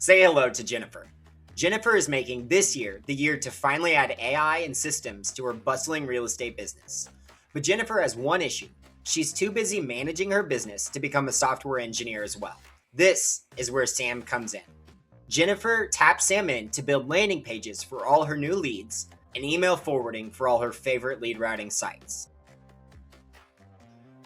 Say hello to Jennifer. Jennifer is making this year the year to finally add AI and systems to her bustling real estate business. But Jennifer has one issue. She's too busy managing her business to become a software engineer as well. This is where Sam comes in. Jennifer taps Sam in to build landing pages for all her new leads and email forwarding for all her favorite lead routing sites.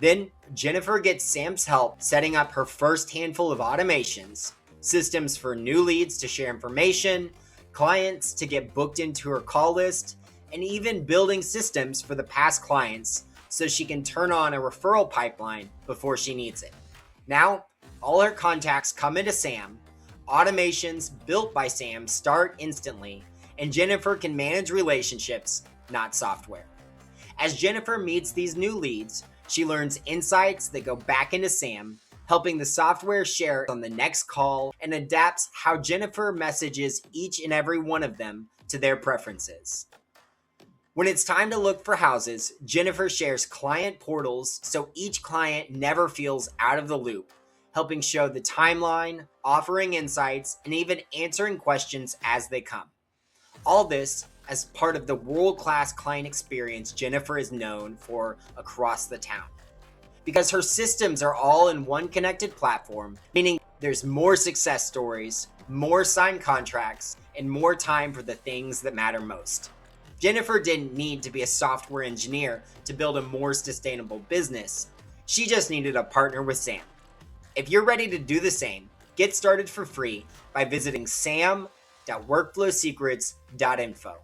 Then, Jennifer gets Sam's help setting up her first handful of automations, systems for new leads to share information, clients to get booked into her call list, and even building systems for the past clients so she can turn on a referral pipeline before she needs it. Now, all her contacts come into Sam, automations built by Sam start instantly, and Jennifer can manage relationships, not software. As Jennifer meets these new leads, she learns insights that go back into Sam, helping the software share on the next call, and adapts how Jennifer messages each and every one of them to their preferences. When it's time to look for houses, Jennifer shares client portals so each client never feels out of the loop, helping show the timeline, offering insights, and even answering questions as they come. All this as part of the world-class client experience Jennifer is known for across the town. Because her systems are all in one connected platform, meaning there's more success stories, more signed contracts, and more time for the things that matter most. Jennifer didn't need to be a software engineer to build a more sustainable business. She just needed a partner with Sam. If you're ready to do the same, get started for free by visiting Sam.workflowsecrets.info.